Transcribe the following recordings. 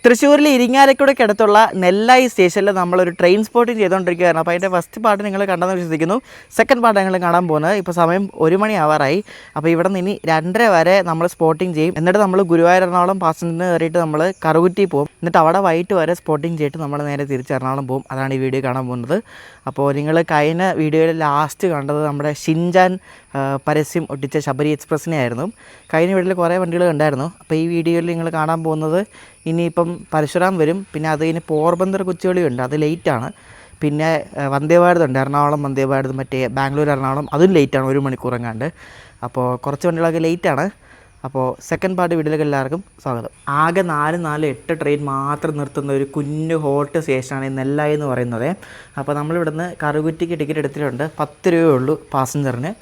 തൃശ്ശൂരിൽ ഇരിങ്ങാലക്കുടയ്ക്ക് അടുത്തുള്ള നെല്ലായി സ്റ്റേഷനിൽ നമ്മളൊരു ട്രെയിൻ സ്പോട്ടിങ് ചെയ്തുകൊണ്ടിരിക്കുകയാണ്. അപ്പോൾ അതിൻ്റെ ഫസ്റ്റ് പാർട്ട് നിങ്ങൾ കണ്ടെന്ന് വിശ്വസിക്കുന്നു. സെക്കൻഡ് പാർട്ട് ഞങ്ങൾ കാണാൻ പോകുന്നത്. ഇപ്പോൾ സമയം 1 മണി ആവാറായി. അപ്പോൾ ഇവിടെ നിന്ന് ഇനി 2:30 വരെ നമ്മൾ സ്പോട്ടിങ് ചെയ്യും. എന്നിട്ട് നമ്മൾ ഗുരുവായൂർ എറണാകുളം പാസഞ്ചറിന് കയറിയിട്ട് നമ്മൾ കറുകുറ്റി പോകും. എന്നിട്ട് അവിടെ വൈകിട്ട് വരെ സ്പോട്ടിങ് ചെയ്തിട്ട് നമ്മൾ നേരെ തിരിച്ച് എറണാകുളം പോകും. അതാണ് ഈ വീഡിയോ കാണാൻ പോകുന്നത്. അപ്പോൾ നിങ്ങൾ കഴിഞ്ഞ വീഡിയോയിൽ ലാസ്റ്റ് കണ്ടത് നമ്മുടെ ഷിൻജാൻ പരസ്യം ഒട്ടിച്ച ശബരി എക്സ്പ്രസ്സിനെ ആയിരുന്നു. കഴിഞ്ഞ വീഡിയോയിൽ കുറേ വണ്ടികൾ കണ്ടായിരുന്നു. അപ്പോൾ ഈ വീഡിയോയിൽ നിങ്ങൾ കാണാൻ പോകുന്നത് ഇനിയിപ്പം പരശുരാം വരും. പിന്നെ അത് കഴിഞ്ഞ് പോർബന്ദർ കൊച്ചുവേളിയുണ്ട്, അത് ലേറ്റാണ്. പിന്നെ വന്ദേ ഭാരത് ഉണ്ട്, എറണാകുളം വന്ദേ ഭാരത്, മറ്റേ ബാംഗ്ലൂർ എറണാകുളം, അതും ലേറ്റാണ്, 1 മണിക്കൂർ എങ്ങാണ്ട്. അപ്പോൾ കുറച്ച് വണ്ടികളൊക്കെ ലേറ്റാണ്. അപ്പോൾ സെക്കൻഡ് പാർട്ട് വീഡിയോയിലേക്ക് എല്ലാവർക്കും സ്വാഗതം. ആകെ 448 ട്രെയിൻ മാത്രം നിർത്തുന്ന ഒരു കുഞ്ഞു ഹോട്ട് സ്റ്റേഷനാണ് ഈ നെല്ലായി എന്ന് പറയുന്നത്. അപ്പോൾ നമ്മളിവിടുന്ന് കറുകുറ്റിക്ക് ടിക്കറ്റ് എടുത്തിട്ടുണ്ട്. 10 രൂപയേ ഉള്ളൂ പാസഞ്ചറിന്.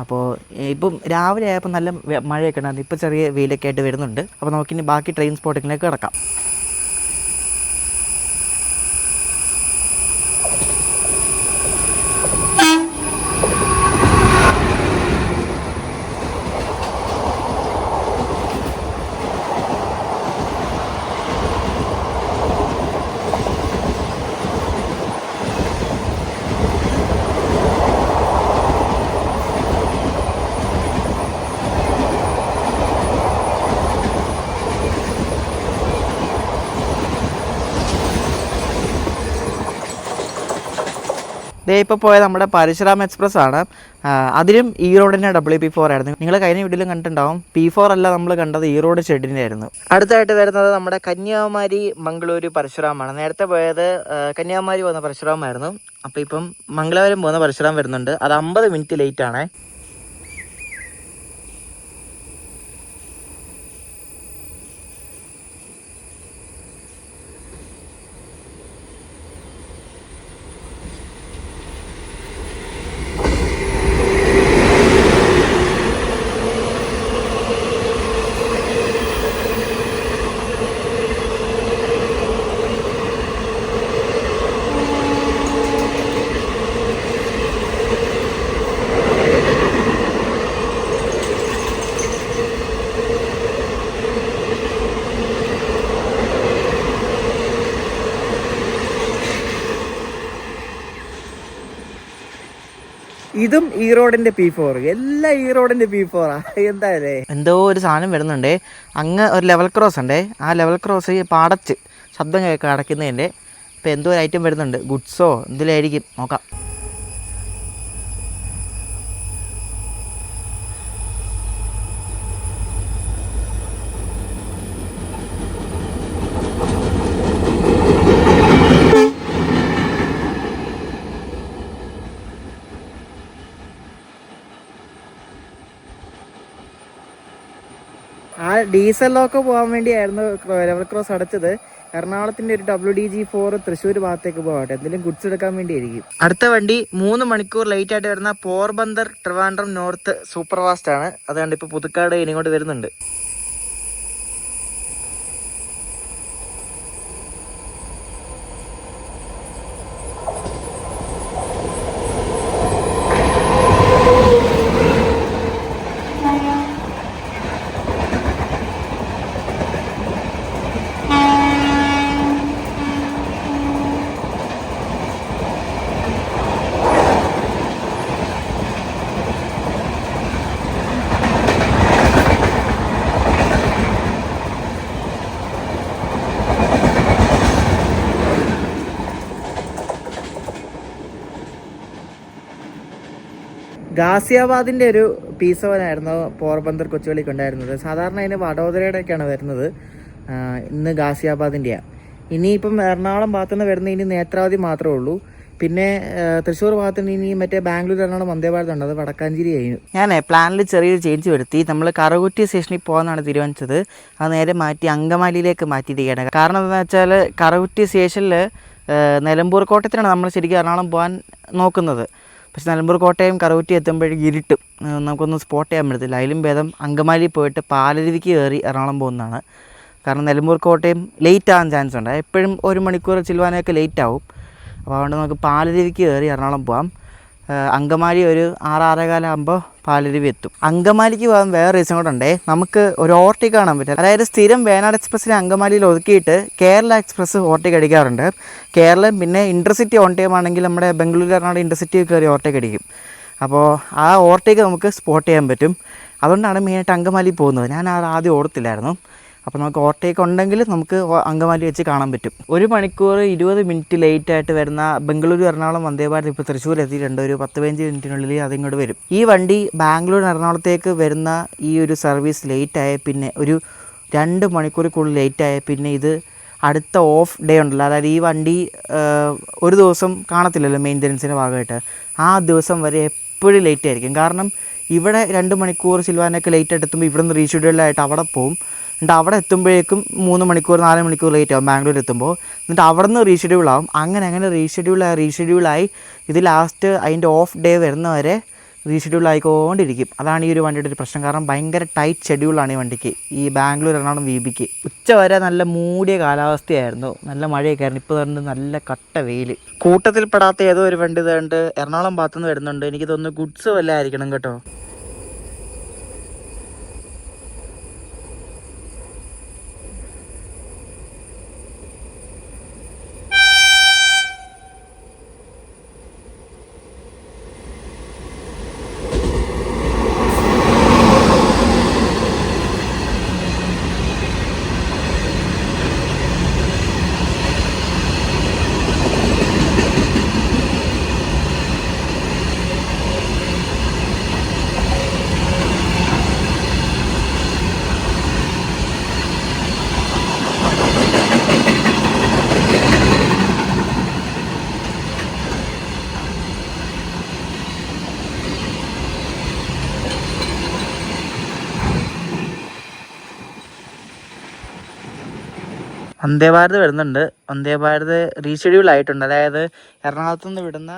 അപ്പോൾ ഇപ്പം രാവിലെ ആയപ്പോൾ നല്ല മഴയൊക്കെ ഉണ്ടായിരുന്നു. ഇപ്പോൾ ചെറിയ വെയിലൊക്കെ ആയിട്ട് വരുന്നുണ്ട്. അപ്പോൾ നമുക്കിനി ബാക്കി ട്രെയിൻ സ്പോട്ടിങ്ങിലേക്ക് കിടക്കാം. ദേ ഇപ്പോൾ പോയത് നമ്മുടെ പരശുരാം എക്സ്പ്രസ് ആണ്. അതിലും ഈറോഡിൻ്റെ WP4 ആയിരുന്നു. നിങ്ങൾ കഴിഞ്ഞ വീഡിയോയിലും കണ്ടിട്ടുണ്ടാവും. P4 അല്ല നമ്മൾ കണ്ടത്, ഈറോഡ് ഷെഡിൻ്റെ ആയിരുന്നു. അടുത്തായിട്ട് വരുന്നത് നമ്മുടെ കന്യാകുമാരി മംഗളൂരു പരശുരാമാണ്. നേരത്തെ പോയത് കന്യാകുമാരി പോകുന്ന പരശുരാമായിരുന്നു. അപ്പോൾ ഇപ്പം മംഗലാപുരം പോകുന്ന പരശുരാം വരുന്നുണ്ട്. അത് 50 മിനിറ്റ് ലേറ്റ് ആണ്. ഇതും ഈറോഡിന്റെ P4, എല്ലാം ഈറോഡിന്റെ P4 എന്തായാലേ. എന്തോ ഒരു സാധനം വരുന്നുണ്ടേ. അങ്ങ് ഒരു ലെവൽ ക്രോസ് ഉണ്ടേ. ആ ലെവൽ ക്രോസ് പടച്ച് ശബ്ദം കേൾക്കാൻ അടയ്ക്കുന്നതിൻ്റെ. ഇപ്പം എന്തോ ഒരു ഐറ്റം വരുന്നുണ്ട്, ഗുഡ്സോ എന്തിലായിരിക്കും, നോക്കാം. ആ ഡീസൽ ലോക്ക് പോകാൻ വേണ്ടിയായിരുന്നു ലെവൽ ക്രോസ് അടച്ചത്. എറണാകുളത്തിന്റെ ഒരു WDG4 തൃശ്ശൂർ ഭാഗത്തേക്ക് പോകട്ടെ, എന്തെങ്കിലും ഗുഡ്സ് എടുക്കാൻ വേണ്ടിയായിരിക്കും. അടുത്ത വണ്ടി 3 മണിക്കൂർ ലേറ്റ് ആയിട്ട് വരുന്ന Porbandar Trivandrum north super fast ആണ്. അതുകൊണ്ട് ഇപ്പോൾ പുതുക്കാട് ഇനിങ്ങോട്ട് വരുന്നുണ്ട്. ഗാസിയാബാദിൻ്റെ ഒരു P7 ആയിരുന്നു പോർബന്ദർ കൊച്ചുവേളിക്ക് ഉണ്ടായിരുന്നത്. സാധാരണ അതിന് വഡോദരയുടെയൊക്കെയാണ് വരുന്നത്. ഇന്ന് ഗാസിയാബാദിൻ്റെയാണ്. ഇനിയിപ്പം എറണാകുളം ഭാഗത്തുനിന്ന് വരുന്ന ഇനി നേത്രാവതി മാത്രമേ ഉള്ളൂ. പിന്നെ തൃശ്ശൂർ ഭാഗത്തുനിന്ന് ഇനി മറ്റേ ബാംഗ്ലൂർ എറണാകുളം വന്ദേ ഭാരത് ഉണ്ട്, അത് വടക്കാഞ്ചേരി കഴിഞ്ഞു. ഞാൻ പ്ലാനിൽ ചെറിയൊരു ചേഞ്ച് വരുത്തി. നമ്മൾ കറുകുറ്റി സ്റ്റേഷനിൽ പോകാനാണ് തീരുമാനിച്ചത്. അത് നേരെ മാറ്റി അങ്കമാലിയിലേക്ക് മാറ്റിയിരിക്കുകയാണ്. കാരണം എന്താണെന്ന് വെച്ചാൽ കറുകുറ്റി സ്റ്റേഷനിൽ നിലമ്പൂർ കോട്ടയത്തിനാണ് നമ്മൾ ശരിക്കും എറണാകുളം പോകാൻ നോക്കുന്നത്. പക്ഷെ നിലമ്പൂർ കോട്ടയം കറുകുറ്റി എത്തുമ്പോഴേക്കും ഇരുട്ടും, നമുക്കൊന്നും സ്പോട്ട് ചെയ്യാൻ പറ്റത്തില്ല. അതിലും ഭേദം അങ്കമാലി പോയിട്ട് പാലരുവിക്ക് കയറി എറണാകുളം പോകുന്നതാണ്. കാരണം നിലമ്പൂർ കോട്ടയം ലേറ്റ് ആകാൻ ചാൻസ് ഉണ്ട്. എപ്പോഴും 1 മണിക്കൂർ ചിലവാനൊക്കെ ലേറ്റ് ആവും. അപ്പോൾ അതുകൊണ്ട് നമുക്ക് പാലരുവിക്ക് കയറി എറണാകുളം പോകാം. അങ്കമാലി ഒരു 6-6:15 ആകുമ്പോൾ പാലരുവി എത്തും. അങ്കമാലിക്ക് പോകാൻ വേറെ റീസൺ കൂടെ ഉണ്ടേ. നമുക്ക് ഒരു ഓവർടേക്ക് കാണാൻ പറ്റും. അതായത് സ്ഥിരം വേനാട് എക്സ്പ്രസ്സിനെ അങ്കമാലിയിൽ ഒതുക്കിയിട്ട് കേരള എക്സ്പ്രസ് ഓവർടേക്ക് അടിക്കാറുണ്ട്. കേരളം പിന്നെ ഇൻ്റർസിറ്റി ഓൺ ടൈം ആണെങ്കിൽ നമ്മുടെ ബംഗളൂരു എറണാകുളം ഇൻ്റർസിറ്റി കയറി ഓവർടേക്ക് അടിക്കും. അപ്പോൾ ആ ഓവർടേക്ക് നമുക്ക് സ്പോട്ട് ചെയ്യാൻ പറ്റും. അതുകൊണ്ടാണ് മെയിനായിട്ട് അങ്കമാലി പോകുന്നത്. ഞാൻ ആദ്യം ഓർത്തില്ലായിരുന്നു. അപ്പോൾ നമുക്ക് ഓവർടേക്ക് ഉണ്ടെങ്കിൽ നമുക്ക് അങ്കമാലി വെച്ച് കാണാൻ പറ്റും. 1 മണിക്കൂർ 20 മിനിറ്റ് ലേറ്റായിട്ട് വരുന്ന ബംഗളൂരു എറണാകുളം വന്ദേ ഭാരത് ഇപ്പോൾ തൃശ്ശൂർ എത്തിയിട്ടുണ്ട്. ഒരു 10-15 മിനിറ്റിനുള്ളിൽ അതിങ്ങോട്ട് വരും. ഈ വണ്ടി ബാംഗ്ലൂർ എറണാകുളത്തേക്ക് വരുന്ന ഈ ഒരു സർവീസ് ലേറ്റായ പിന്നെ ഒരു 2 മണിക്കൂർ കൂടുതൽ ലേറ്റായ പിന്നെ ഇത് അടുത്ത ഓഫ് ഡേ ഉണ്ടല്ലോ, അതായത് ഈ വണ്ടി ഒരു ദിവസം കാണത്തില്ലല്ലോ മെയിൻ്റനൻസിൻ്റെ ഭാഗമായിട്ട്, ആ ദിവസം വരെ എപ്പോഴും ലേറ്റ് ആയിരിക്കും. കാരണം ഇവിടെ 2 മണിക്കൂർ സിൽവാനൊക്കെ ലേറ്റായിട്ട് എത്തുമ്പോൾ ഇവിടെ നിന്ന് റീഷെഡ്യൂളായിട്ട് അവിടെ പോകും. എന്നിട്ട് അവിടെ എത്തുമ്പോഴേക്കും 3 മണിക്കൂർ 4 മണിക്കൂർ ലേറ്റ് ആവും ബാംഗ്ലൂർ എത്തുമ്പോൾ. എന്നിട്ട് അവിടെ നിന്ന് റീഷെഡ്യൂളാവും. അങ്ങനെ റീഷെഡ്യൂളായി ഇത് ലാസ്റ്റ് അതിൻ്റെ ഓഫ് ഡേ വരുന്നവരെ റീഷെഡ്യൂൾ ആയിക്കൊണ്ടിരിക്കും. അതാണ് ഈ ഒരു വണ്ടിയുടെ ഒരു പ്രശ്നം. കാരണം ഭയങ്കര ടൈറ്റ് ഷെഡ്യൂളാണ് ഈ വണ്ടിക്ക്, ഈ ബാംഗ്ലൂർ എറണാകുളം VBക്ക്. ഉച്ച വരെ നല്ല മൂടിയ കാലാവസ്ഥയായിരുന്നു, നല്ല മഴയൊക്കെ ആയിരുന്നു. ഇപ്പോൾ തന്നെ നല്ല കട്ട വെയിൽ. കൂട്ടത്തിൽപ്പെടാത്ത ഏതോ ഒരു വണ്ടി ഇതുകൊണ്ട് എറണാകുളം ഭാഗത്തുനിന്ന് വരുന്നുണ്ട്. എനിക്ക് തോന്നുന്നു ഗുഡ്സ് വല്ല ആയിരിക്കണം കേട്ടോ. വന്ദേ ഭാരത് വരുന്നുണ്ട്. വന്ദേ ഭാരത് റീഷെഡ്യൂൾ ആയിട്ടുണ്ട്. അതായത് എറണാകുളത്ത് നിന്ന് വിടുന്ന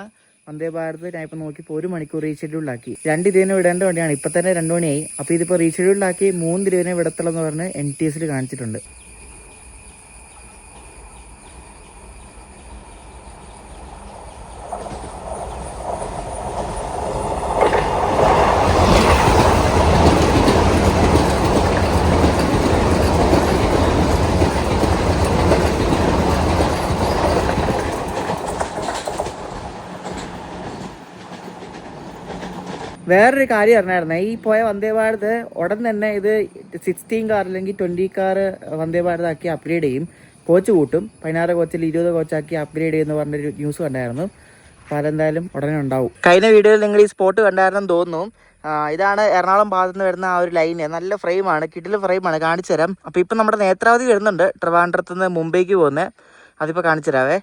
വന്ദേ ഭാരത് ഞാൻ ഇപ്പോൾ നോക്കിയപ്പോൾ 1 മണിക്കൂർ റീഷെഡ്യൂളാക്കി. 2 ഇരുപതിന് വിടേണ്ട വണ്ടിയാണ്, ഇപ്പം തന്നെ 2 മണിയായി. അപ്പോൾ ഇതിപ്പോൾ റീഷെഡ്യൂളാക്കി 3 ഇരുപതിനെ വിടത്തുള്ളൂ പറഞ്ഞ് NTSൽ കാണിച്ചിട്ടുണ്ട്. വേറൊരു കാര്യം അറിഞ്ഞായിരുന്നേ, ഈ പോയ വന്ദേ ഭാരത് ഉടൻ തന്നെ ഇത് 16 കാർ അല്ലെങ്കിൽ 20 കാർ വന്ദേ ഭാരത് ആക്കി അപ്ഗ്രേഡ് ചെയ്യും, കോച്ച് കൂട്ടും. 16 കോച്ചിൽ 20 കോച്ചാക്കി അപ്ഗ്രേഡ് ചെയ്യുമെന്ന് പറഞ്ഞൊരു ന്യൂസ് കണ്ടായിരുന്നു. അപ്പോൾ അതെന്തായാലും ഉടനെ ഉണ്ടാവും. കഴിഞ്ഞ വീഡിയോയിൽ നിങ്ങൾ ഈ സ്പോട്ട് കണ്ടായിരുന്നെന്ന് തോന്നുന്നു. ഇതാണ് എറണാകുളം ഭാഗത്ത് നിന്ന് വരുന്ന ആ ഒരു ലൈന്. നല്ല ഫ്രെയിമാണ്, കിടില ഫ്രെയിമാണ്, കാണിച്ചു തരാം. അപ്പോൾ ഇപ്പം നമ്മുടെ നേത്രാവതി വരുന്നുണ്ട്, ട്രിവാൻഡ്രത്ത് നിന്ന് മുംബൈക്ക് പോകുന്നത്. അതിപ്പോൾ കാണിച്ചു തരാവേ.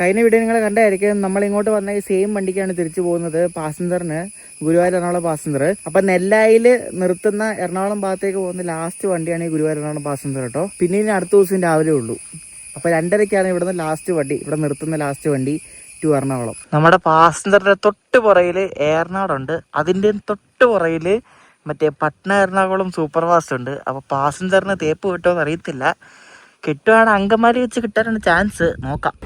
കഴിഞ്ഞ വീഡിയോ നിങ്ങൾ കണ്ടായിരിക്കും, നമ്മളിങ്ങോട്ട് വന്ന ഈ സെയിം വണ്ടിക്കാണ് തിരിച്ചു പോകുന്നത്, പാസഞ്ചറിന്, ഗുരുവായൂർ എറണാകുളം പാസഞ്ചർ. അപ്പം നെല്ലായിൽ നിർത്തുന്ന എറണാകുളം ഭാഗത്തേക്ക് പോകുന്ന ലാസ്റ്റ് വണ്ടിയാണ് ഈ ഗുരുവായൂർ എറണാകുളം പാസഞ്ചർ കേട്ടോ. പിന്നെ ഇനി അടുത്ത ദിവസം രാവിലെ ഉള്ളൂ. അപ്പോൾ 2:30ക്കാണ് ഇവിടുന്ന് ലാസ്റ്റ് വണ്ടി, ഇവിടെ നിർത്തുന്ന ലാസ്റ്റ് വണ്ടി ടു എറണാകുളം. നമ്മുടെ പാസഞ്ചറിന്റെ തൊട്ട് പുറയിൽ ഏറനാടുണ്ട്, അതിൻ്റെ തൊട്ട് പുറയിൽ മറ്റേ പട്ന എറണാകുളം സൂപ്പർ ഫാസ്റ്റ് ഉണ്ട്. അപ്പോൾ പാസഞ്ചറിന് തേപ്പ് കിട്ടുമെന്ന് അറിയത്തില്ല, കിട്ടുവാണ് അങ്കമാലി വെച്ച് കിട്ടാനാണ് ചാൻസ്, നോക്കാം.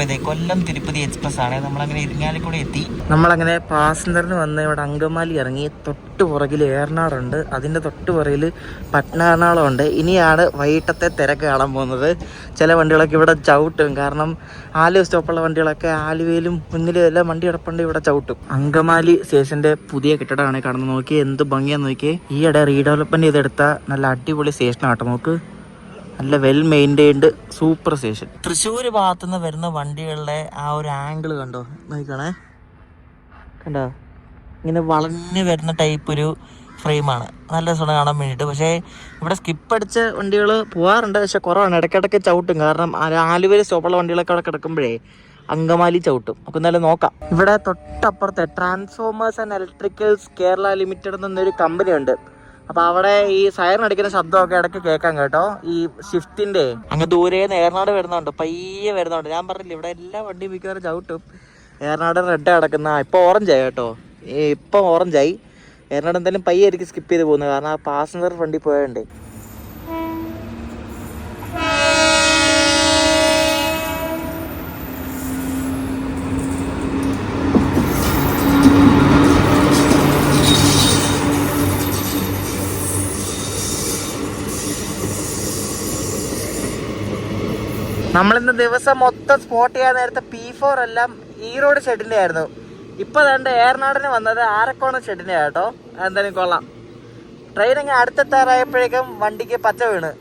പോയത് കൊല്ലം തിരുപ്പതി എക്സ്പ്രസ് ആണ്. നമ്മളങ്ങനെ ഇരിങ്ങാലിക്കൂടെ എത്തി. നമ്മളങ്ങനെ പാസഞ്ചറിന് വന്ന് ഇവിടെ അങ്കമാലി ഇറങ്ങി. തൊട്ട് പുറകിൽ ഏറനാടുണ്ട്, അതിൻ്റെ തൊട്ട് പുറകിൽ പട്നാർനാളം ഉണ്ട്. ഇനിയാണ് വൈകിട്ടത്തെ തിരക്ക് കാണാൻ പോകുന്നത്. ചില വണ്ടികളൊക്കെ ഇവിടെ ചവിട്ടും, കാരണം ആലുവ സ്റ്റോപ്പുള്ള വണ്ടികളൊക്കെ ആലുവയിലും മുന്നിലും എല്ലാം വണ്ടി കിടപ്പുണ്ട്, ഇവിടെ ചവിട്ടും. അങ്കമാലി സ്റ്റേഷൻ്റെ പുതിയ കെട്ടിടമാണ് കാണുന്നത്. നോക്കി എന്ത് ഭംഗിയാന്ന് നോക്കിയേ. ഈയിടെ റീഡെവലപ്മെൻറ്റ് ചെയ്തെടുത്ത നല്ല അടിപൊളി സ്റ്റേഷനാട്ടോ. നോക്ക്, നല്ല well maintained super station. Thrissur ഭാഗത്തുനിന്ന് വരുന്ന വണ്ടികളുടെ ആ ഒരു ആംഗിൾ കണ്ടോ, നോക്കണേ, കണ്ടോ, ഇങ്ങനെ വളഞ്ഞ് വരുന്ന ടൈപ്പ് ഒരു ഫ്രെയിമാണ്. നല്ല രസമാണ് കാണാൻ വേണ്ടിയിട്ട്. പക്ഷേ ഇവിടെ സ്കിപ്പ് അടിച്ച വണ്ടികൾ പോകാറുണ്ട്, പക്ഷെ കുറവാണ്. ഇടയ്ക്കിടയ്ക്ക് ചവിട്ടും, കാരണം ആലുവയിൽ സ്റ്റോപ്പുള്ള വണ്ടികളൊക്കെ അവിടെ കിടക്കുമ്പോഴേ അങ്കമാലി ചവിട്ടും. അപ്പോൾ എന്നാലും നോക്കാം. ഇവിടെ തൊട്ടപ്പുറത്തെ transformers and electricals Kerala limited എന്നൊരു കമ്പനി ഉണ്ട്. അപ്പോൾ അവിടെ ഈ സൈറൻ അടിക്കുന്ന ശബ്ദമൊക്കെ ഇടയ്ക്ക് കേൾക്കാം കേട്ടോ. ഈ ഷിഫ്റ്റിൻ്റെ അങ്ങ് ദൂരേന്ന് ഏറനാട് വരുന്നുണ്ട്, പയ്യെ വരുന്നുണ്ട്. ഞാൻ പറഞ്ഞില്ല, ഇവിടെ എല്ലാ വണ്ടിയും മിക്കവാറും ചവിട്ടും. ഏറനാട് റെഡ് കിടക്കുന്ന, ഇപ്പോൾ ഓറഞ്ചായി കേട്ടോ, ഇപ്പം ഓറഞ്ചായി. ഏറനാട് എന്തായാലും പയ്യെ ആയിരിക്കും സ്കിപ്പ് ചെയ്ത് പോകുന്നത്, കാരണം ആ പാസഞ്ചർ വണ്ടി പോയതുകൊണ്ട്. നമ്മളിന്ന് ദിവസം മൊത്തം സ്പോട്ട് ചെയ്യാൻ നേരത്തെ P4 എല്ലാം ഈറോഡ് ഷെഡിൻ്റെ ആയിരുന്നു. ഇപ്പോൾ അതുകൊണ്ട് ഏറനാടിന് വന്നത് ആരക്കോണം ഷെഡിൻ്റെ ആട്ടോ. എന്തായാലും കൊള്ളാം. ട്രെയിൻ ഇങ്ങനെ അടുത്തെത്താറായപ്പോഴേക്കും വണ്ടിക്ക് പച്ച വീണ്.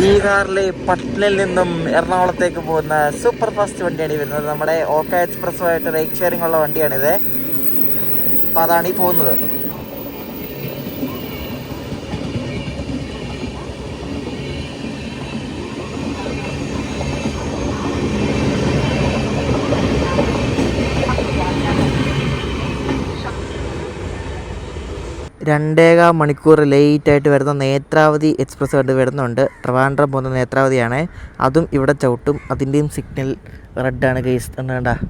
ബീഹാറിലെ പട്നയിൽ നിന്നും എറണാകുളത്തേക്ക് പോകുന്ന സൂപ്പർ ഫാസ്റ്റ് വണ്ടിയാണ് വരുന്നത്. നമ്മുടെ ഓക്ക എക്സ്പ്രസ്സുമായിട്ട് റൈഡ് ഷെയറിംഗ് ഉള്ള വണ്ടിയാണിത്. അപ്പം അതാണ് ഈ പോകുന്നത്. രണ്ടേകാൽ മണിക്കൂർ ലേറ്റായിട്ട് വരുന്ന നേത്രാവതി എക്സ്പ്രസ് കണ്ട് വരുന്നുണ്ട്. ട്രിവാൻഡ്രം പോകുന്ന നേത്രാവതിയാണ്. അതും ഇവിടെ ചവിട്ടും. അതിൻ്റെയും സിഗ്നൽ റെഡാണ് ഗൈസ്, കണ്ട.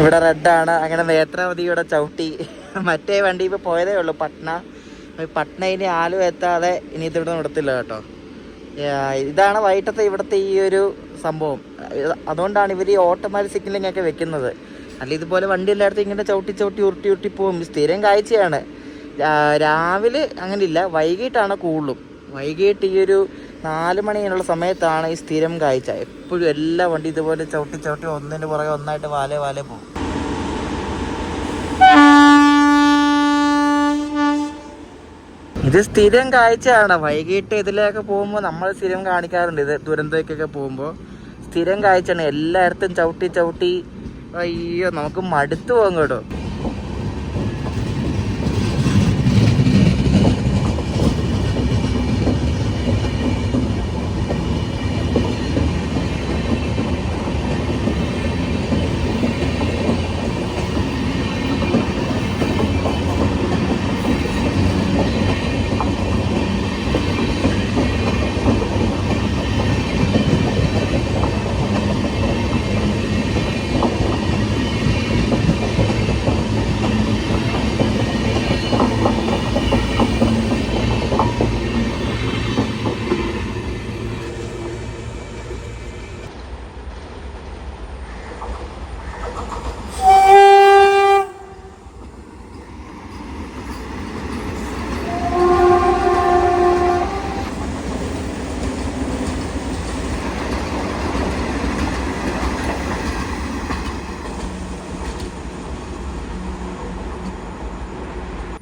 ഇവിടെ റെഡാണ്. അങ്ങനെ നേത്രാവതിയുടെ ചവിട്ടി. മറ്റേ വണ്ടി ഇപ്പോൾ പോയതേ ഉള്ളൂ, പട്ന ഇനി ആലുവ എത്താതെ ഇനി ഇതിവിടെ നിർത്തില്ല കേട്ടോ. ഇതാണ് വൈകിട്ടത്തെ ഇവിടുത്തെ ഈ ഒരു സംഭവം. അതുകൊണ്ടാണ് ഇവർ ഈ ഓട്ടോമാറ്റിക് സിഗ്നലിംഗ് ഒക്കെ വെക്കുന്നത്. അല്ല ഇതുപോലെ വണ്ടി എല്ലായിടത്തും ഇങ്ങനെ ചവിട്ടി ഉരുട്ടി പോകും. സ്ഥിരം കാഴ്ചയാണ്. രാവിലെ അങ്ങനെയില്ല, വൈകിട്ടാണ് കൂടുതലും. വൈകിട്ട് ഈ ഒരു 4 മണിയുള്ള സമയത്താണ് ഈ സ്ഥിരം കാഴ്ച. എപ്പോഴും എല്ലാ വണ്ടി ഇതുപോലെ ചവിട്ടി ഒന്നിൻ്റെ പുറകെ ഒന്നായിട്ട് വാലേ പോകും. ഇത് സ്ഥിരം കാഴ്ചയാണ്. വൈകിട്ട് ഇതിലൊക്കെ പോകുമ്പോൾ നമ്മൾ സ്ഥിരം കാണിക്കാറുണ്ട്. ഇത് ദുരന്തമൊക്കെ പോകുമ്പോൾ സ്ഥിരം കാഴ്ചയാണ്. എല്ലായിടത്തും ചവിട്ടി അയ്യോ നമുക്ക് മടുത്തു പോകും കേട്ടോ.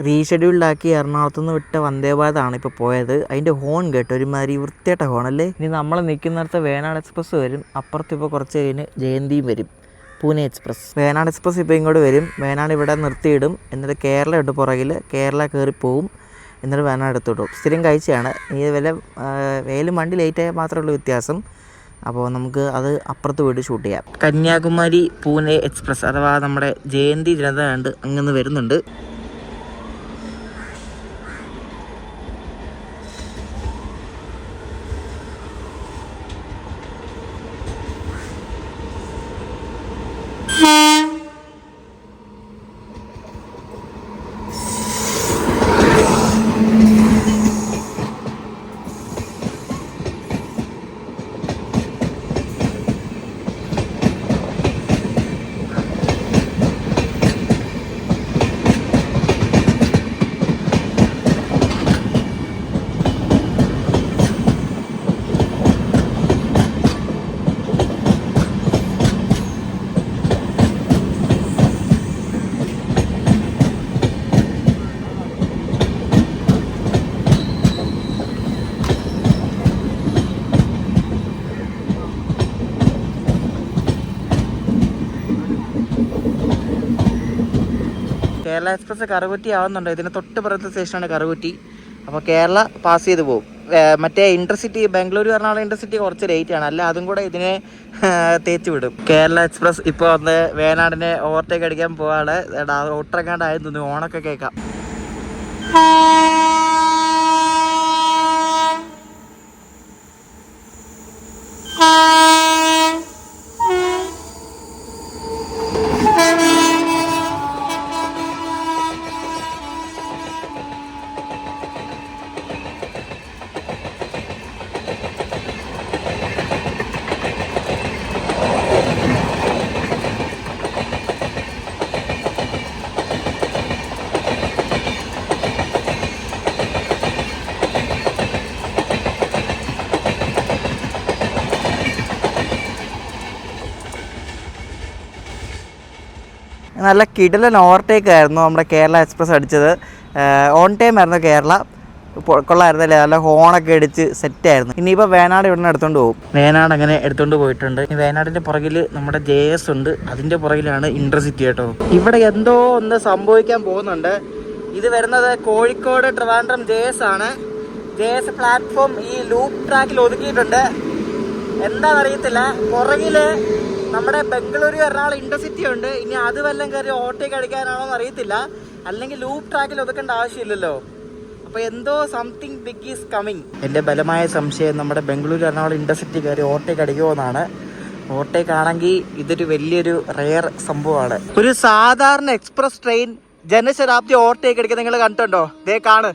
റീഷെഡ്യൂൾഡാക്കി എറണാകുളത്ത് നിന്ന് വിട്ട വന്ദേ ഭാരതാണ് ഇപ്പോൾ പോയത്. അതിൻ്റെ ഹോൺ കേട്ടോ, ഒരുമാതിരി വൃത്തിയായിട്ട ഹോണല്ലേ. ഇനി നമ്മൾ നിൽക്കുന്നിടത്ത് വേനാട് എക്സ്പ്രസ് വരും. അപ്പുറത്ത് ഇപ്പോൾ കുറച്ച് കഴിഞ്ഞ് ജയന്തിയും വരും, പൂനെ എക്സ്പ്രസ്. വേനാട് എക്സ്പ്രസ് ഇപ്പോൾ ഇങ്ങോട്ട് വരും. വേനാട് ഇവിടെ നിർത്തിയിടും. എന്നിട്ട് കേരള ഉണ്ട് പുറകിൽ, കേരള കയറിപ്പോവും. എന്നിട്ട് വേനാട് എടുത്തോട്ടും. സ്ഥിരം കാഴ്ചയാണ്. ഈ വേലും വണ്ടി ലേറ്റായാൽ മാത്രമേ ഉള്ളൂ വ്യത്യാസം. അപ്പോൾ നമുക്ക് അത് അപ്പുറത്ത് പോയിട്ട് ഷൂട്ട് ചെയ്യാം. കന്യാകുമാരി പൂനെ എക്സ്പ്രസ് അഥവാ നമ്മുടെ ജയന്തി ജനത കണ്ട് അങ്ങനെ വരുന്നുണ്ട്. കേരള എക്സ്പ്രസ് കറുകുറ്റി ആവുന്നുണ്ട്. ഇതിന് തൊട്ട് പുറത്തെ സ്റ്റേഷനാണ് കറുകുറ്റി. അപ്പോൾ കേരള പാസ് ചെയ്ത് പോകും. മറ്റേ ഇൻ്റർസിറ്റി ബാംഗ്ലൂർ എറണാകുളം ഇൻ്റർസിറ്റി കുറച്ച് ലേറ്റ് ആണ്, അല്ല അതും കൂടെ ഇതിനെ തേച്ച് വിടും. കേരള എക്സ്പ്രസ് ഇപ്പോൾ വന്ന് വേനാടിനെ ഓവർടേക്ക് അടിക്കാൻ പോവാണ്. ഒട്ടറങ്ങാണ്ടായെന്ന് തോന്നുന്നു, ഓണൊക്കെ കേൾക്കാം. നല്ല കിടിലൻ ഓവർടേക്ക് ആയിരുന്നു നമ്മുടെ കേരള എക്സ്പ്രസ് അടിച്ചത്. ഓൺ ടൈം ആയിരുന്നു കേരള, കൊള്ളായിരുന്നല്ലേ, നല്ല ഹോണൊക്കെ അടിച്ച് സെറ്റായിരുന്നു. ഇനിയിപ്പോൾ വേനാട് ഇവിടെ നിന്ന് എടുത്തുകൊണ്ട് പോകും. വേനാട് അങ്ങനെ എടുത്തുകൊണ്ട് പോയിട്ടുണ്ട്. ഇനി വേനാടിൻ്റെ പുറകിൽ നമ്മുടെ JS ഉണ്ട്, അതിൻ്റെ പുറകിലാണ് ഇൻ്റർസിറ്റി കേട്ടോ. ഇവിടെ എന്തോ ഒന്ന് സംഭവിക്കാൻ പോകുന്നുണ്ട്. ഇത് വരുന്നത് കോഴിക്കോട് ട്രിവാൻഡ്രം JS ആണ്. JS പ്ലാറ്റ്ഫോം ഈ ലൂപ്പ് ട്രാക്കിൽ ഒതുക്കിയിട്ടുണ്ട്. എന്താണെന്നറിയത്തില്ല. പുറകിൽ നമ്മുടെ ബംഗളൂരു എറണാകുളം ഇൻ്റർസിറ്റി ഉണ്ട്. ഇനി അത് വല്ലതും കയറി ഓവർടേക്ക് അടിക്കാനാണോ എന്ന് അറിയത്തില്ല. അല്ലെങ്കിൽ ലൂപ്പ് ട്രാക്കിൽ ഒതുക്കേണ്ട ആവശ്യമില്ലല്ലോ. അപ്പോൾ എന്തോ സംതിങ് ബിഗ് ഈസ് കമ്മിങ്. എൻ്റെ ബലമായ സംശയം നമ്മുടെ ബംഗളൂരു എറണാകുളം ഇൻ്റർസിറ്റി കയറി ഓവർടേക്ക് അടിക്കുമോ എന്നാണ്. ഓവർടേക്ക് ആണെങ്കിൽ ഇതൊരു വലിയൊരു റെയർ സംഭവമാണ്. ഒരു സാധാരണ എക്സ്പ്രസ് ട്രെയിൻ ജനശതാബ്ദി ഓവർടേക്ക് അടിക്കാൻ നിങ്ങൾ കണ്ടിട്ടുണ്ടോ? ദേ കാണ്.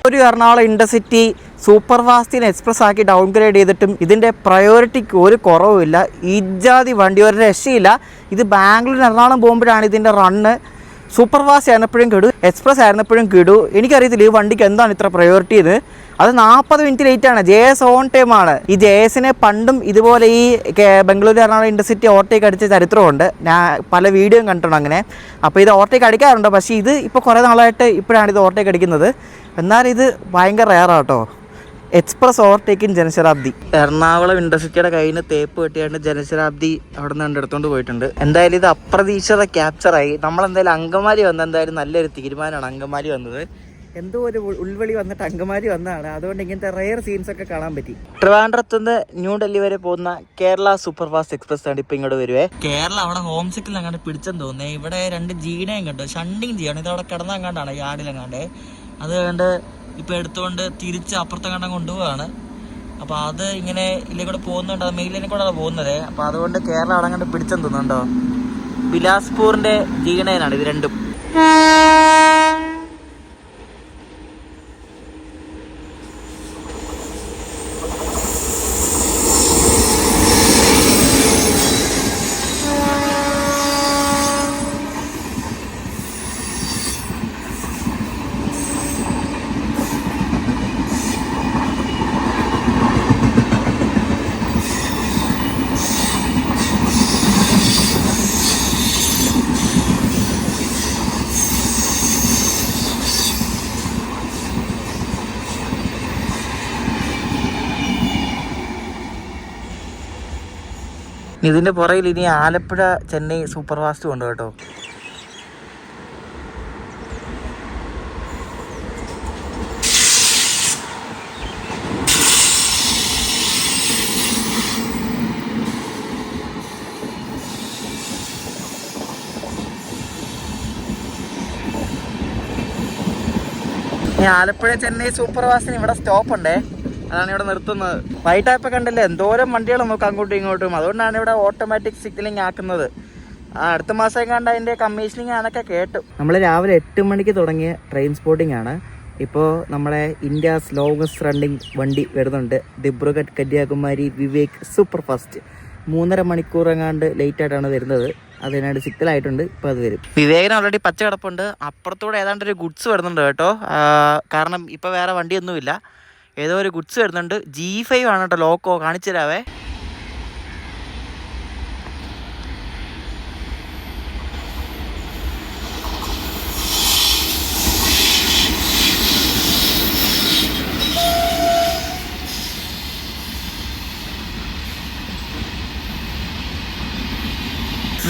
ഒരു എറണാകുളം ഇൻ്റർസിറ്റി സൂപ്പർ ഫാസ്റ്റിന് എക്സ്പ്രസ് ആക്കി ഡൗൺഗ്രേഡ് ചെയ്തിട്ടും ഇതിൻ്റെ പ്രയോറിറ്റിക്ക് ഒരു കുറവുമില്ല. ഇജാതി വണ്ടി ഒരു രക്ഷയില്ല. ഇത് ബാംഗ്ലൂർ എറണാകുളം പോകുമ്പോഴാണ് ഇതിൻ്റെ റണ്ണ്. സൂപ്പർ ഫാസ്റ്റ് ആയിരുന്നപ്പോഴും കിടു, എക്സ്പ്രസ് ആയിരുന്നപ്പോഴും കിടു. എനിക്കറിയത്തില്ല ഈ വണ്ടിക്ക് എന്താണ് ഇത്ര പ്രയോറിറ്റി ഇത്. അത് 40 മിനിറ്റ് ലേറ്റാണ്. JS ഓൺ ടൈമാണ്. ഈ JSനെ പണ്ടും ഇതുപോലെ ഈ ബംഗളൂരു എറണാകുളം ഇൻ്റർസിറ്റി ഓവർടേക്ക് അടിച്ച ചരിത്രമുണ്ട്. ഞാൻ പല വീഡിയോയും കണ്ടിട്ടുണ്ട് അങ്ങനെ. അപ്പോൾ ഇത് ഓവർടേക്ക് അടിക്കാറുണ്ട്. പക്ഷേ ഇത് ഇപ്പോൾ കുറേ നാളായിട്ട് ഇപ്പോഴാണ് ഇത് ഓവർടേക്ക് അടിക്കുന്നത്. എന്നാൽ ഇത് ഭയങ്കര റെയറാട്ടോ. Express overtaking Janshatabdi. എറണാകുളം ഇൻ്റർസിറ്റിയുടെ കയ്യിൽ നിന്ന് തേപ്പ് കെട്ടിയാണ്ട് ജനശതാബ്ദി അവിടെ നിന്ന് എടുത്തുകൊണ്ട് പോയിട്ടുണ്ട്. എന്തായാലും ഇത് അപ്രതീക്ഷിത ക്യാപ്ചറായി. നമ്മളെന്തായാലും അങ്കമാലി വന്ന എന്തായാലും നല്ലൊരു തീരുമാനമാണ് അങ്കമാലി വന്നത്. എന്തോ ഒരു ഉൾവഴി വന്നിട്ട് അങ്കമാലി വന്നതാണ്. അതുകൊണ്ട് ഇങ്ങനത്തെ റെയർ സീൻസ് ഒക്കെ കാണാൻ പറ്റി. ട്രിവാൻഡ്രത്തുനിന്ന് ന്യൂഡൽഹി വരെ പോകുന്ന കേരള സൂപ്പർ ഫാസ്റ്റ് എക്സ്പ്രസ് ആണ് ഇപ്പൊ ഇങ്ങോട്ട് വരുവേ. കേരള അവിടെ ഹോം സിക്കിൽ അങ്ങോട്ട് പിടിച്ചെന്ന് തോന്നുന്നേ. ഇവിടെ 2 ജീനയും കണ്ടു, ഷണ്ടിങ് ചെയ്യണം. ഇത് അവിടെ കിടന്നങ്ങാണ്ടാണ് യാർഡിലെങ്ങാണ്ട്. അത് കണ്ട് ഇപ്പൊ എടുത്തുകൊണ്ട് തിരിച്ച് അപ്പുറത്തെങ്ങാണ്ട് കൊണ്ടുപോവാണ്. അപ്പൊ അത് ഇങ്ങനെ ഇതിലെ കൂടെ പോകുന്നുണ്ട്. അത് മെയിലിനെ കൂടെ പോകുന്നത്. അപ്പൊ അതുകൊണ്ട് കേരള അവിടെ അങ്ങോട്ട് പിടിച്ചെന്ന് തോന്നുന്നുണ്ടോ. ബിലാസ്പൂറിൻ്റെ G9 ഇത് രണ്ടും. ഇതിൻ്റെ പുറകിൽ ഇനി ആലപ്പുഴ ചെന്നൈ സൂപ്പർ ഫാസ്റ്റ് ഉണ്ട് കേട്ടോ. ഈ ആലപ്പുഴ ചെന്നൈ സൂപ്പർ ഫാസ്റ്റിന് ഇവിടെ സ്റ്റോപ്പ് ഉണ്ടേ, അതാണ് ഇവിടെ നിർത്തുന്നത്. വൈകിട്ടായപ്പോൾ കണ്ടില്ലേ എന്തോരം വണ്ടികൾ നോക്കാം അങ്ങോട്ടും ഇങ്ങോട്ടും. അതുകൊണ്ടാണ് ഇവിടെ ഓട്ടോമാറ്റിക് സിഗ്നലിംഗ് ആക്കുന്നത്. അടുത്ത മാസം കണ്ട് അതിൻ്റെ കമ്മീഷനിങ് ആണൊക്കെ കേട്ടു. നമ്മൾ രാവിലെ 8 മണിക്ക് തുടങ്ങിയ ട്രെയിൻ സ്പോട്ടിംഗ് ആണ്. ഇപ്പോൾ നമ്മളെ ഇന്ത്യാസ് ലോങ്സ്റ്റ് റണ്ണിങ് വണ്ടി വരുന്നുണ്ട്, ദിബ്രുഗഡ് കന്യാകുമാരി വിവേക് സൂപ്പർ ഫാസ്റ്റ്. 3.5 മണിക്കൂർ എങ്ങാണ്ട് ലേറ്റായിട്ടാണ് വരുന്നത്. അതിനായിട്ട് സിഗ്നലായിട്ടുണ്ട്, ഇപ്പോൾ അത് വരും. വിവേകിന് ഓൾറെഡി പച്ച കിടപ്പുണ്ട്. അപ്പുറത്തൂടെ ഏതാണ്ട് ഒരു ഗുഡ്സ് വരുന്നുണ്ട് കേട്ടോ. കാരണം ഇപ്പോൾ വേറെ വണ്ടിയൊന്നുമില്ല, ഏതോ ഒരു ഗുഡ്സ് വരുന്നുണ്ട്. G5 ആണ് കേട്ടോ ലോക്കോ, കാണിച്ചു തരാവേ.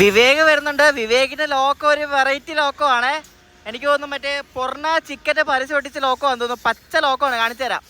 വിവേക് വരുന്നുണ്ട്. വിവേകിന്റെ ലോക്കോ ഒരു വെറൈറ്റി ലോക്കോ ആണ്. എനിക്ക് തോന്നുന്നു മറ്റേ പൊറണ ചിക്കന്റെ പരസ്യം ഒട്ടിച്ച ലോക്കോ ആണെന്ന് തോന്നുന്നു. പച്ച ലോക്കോ ആണ്, കാണിച്ചു തരാം.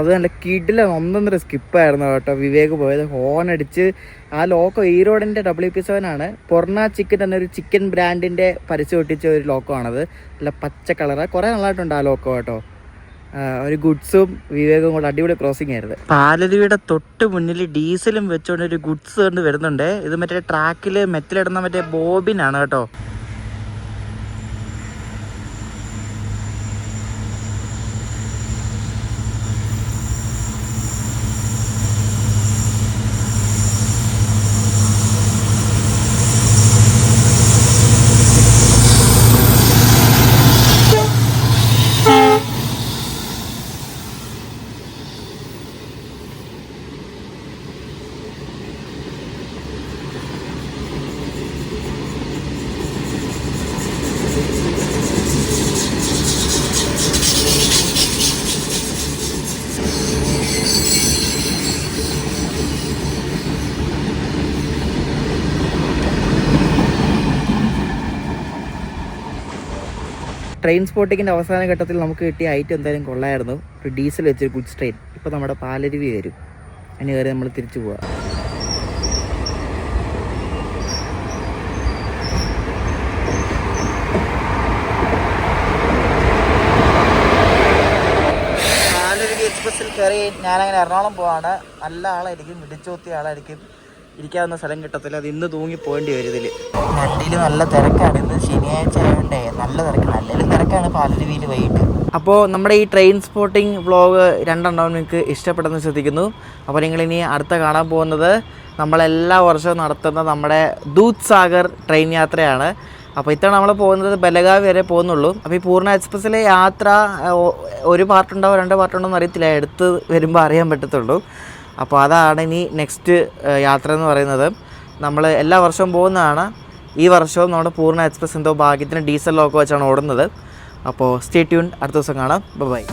അത് നല്ല കിടില ഒന്നൊന്നര സ്കിപ്പായിരുന്നു കേട്ടോ വിവേക് പോയത്. ഹോൺ അടിച്ച് ആ ലോക്കോ ഈ റോഡിൻ്റെ WP7 ആണ്. പൊറണ ചിക്കൻ തന്നെ ഒരു ചിക്കൻ ബ്രാൻഡിൻ്റെ പരസ്യം ഒട്ടിച്ച ഒരു ലോക്കോ ആണത്. നല്ല പച്ച കളറ്, കുറേ നല്ലതായിട്ടുണ്ട് ആ ലോക്കോ കേട്ടോ. ഒരു ഗുഡ്സും വിവേകും കൂടെ അടിപൊളി ക്രോസിംഗ് ആയിരുന്നു. പാലരുവിയുടെ തൊട്ട് മുന്നിൽ ഡീസലും വെച്ചുകൊണ്ട് ഒരു ഗുഡ്സ് കൊണ്ട് വരുന്നുണ്ട്. ഇത് മറ്റേ ട്രാക്കിൽ മെറ്റലിടുന്ന മറ്റേ ബോബിനാണ് കേട്ടോ. ട്രെയിൻ സ്പോട്ടിങ്ങിൻ്റെ അവസാന ഘട്ടത്തിൽ നമുക്ക് കിട്ടിയ ഐറ്റം എന്തായാലും കൊള്ളായിരുന്നു. ഒരു ഡീസൽ വെച്ചൊരു ഗുഡ്സ് ട്രെയിൻ. ഇപ്പോൾ നമ്മുടെ പാലരുവി വരും, അതിന് കയറി നമ്മൾ തിരിച്ചു പോവാം. പാലരുവി എക്സ്പ്രസ്സിൽ കയറി ഞാനങ്ങനെ എറണാകുളം പോവാണ്. നല്ല ആളായിരിക്കും, ഇടിച്ചോത്തിയ ആളായിരിക്കും, ഇരിക്കാവുന്ന സ്ഥലം കിട്ടത്തില്ല. അത് ഇന്ന് തൂങ്ങി പോകേണ്ടി വരും. ഇതിൽ വണ്ടിയിൽ നല്ല തിരക്കാണ്. ഇന്ന് ശനിയാഴ്ച ആയതുകൊണ്ടേ നല്ല തിരക്കാണ്. നല്ലൊരു തിരക്കാണ് പാലരുവിയിൽ വൈകിട്ട്. അപ്പോൾ നമ്മുടെ ഈ ട്രെയിൻ സ്പോട്ടിംഗ് വ്ളോഗ് 2 നിങ്ങൾക്ക് ഇഷ്ടപ്പെട്ടെന്ന് ശ്രദ്ധിക്കുന്നു. അപ്പോൾ നിങ്ങളിനി അടുത്ത കാണാൻ പോകുന്നത് നമ്മളെല്ലാ വർഷവും നടത്തുന്ന നമ്മുടെ ദൂത് സാഗർ ട്രെയിൻ യാത്രയാണ്. അപ്പോൾ ഇത്തവണ നമ്മൾ പോകുന്നത് ബലഗാവി വരെ പോകുന്നുള്ളൂ. അപ്പോൾ ഈ പൂർണ്ണ എക്സ്പ്രസ്സിലെ യാത്ര ഒരു പാർട്ടുണ്ടാവും 2 പാർട്ടുണ്ടോ എന്ന് അറിയത്തില്ല, എടുത്ത് വരുമ്പോൾ അറിയാൻ പറ്റത്തുള്ളൂ. അപ്പോൾ അതാണ് ഇനി നെക്സ്റ്റ് യാത്ര എന്ന് പറയുന്നത്. നമ്മൾ എല്ലാ വർഷവും പോകുന്നതാണ്. ഈ വർഷവും നമ്മുടെ പൂർണ്ണ എക്സ്പ്രസ് എന്തോ ഭാഗ്യത്തിന് ഡീസൽ ലോക്കോ വെച്ചാണ് ഓടുന്നത്. അപ്പോൾ സ്റ്റേ ട്യൂൺ, അടുത്ത ദിവസം കാണാം. ബൈ.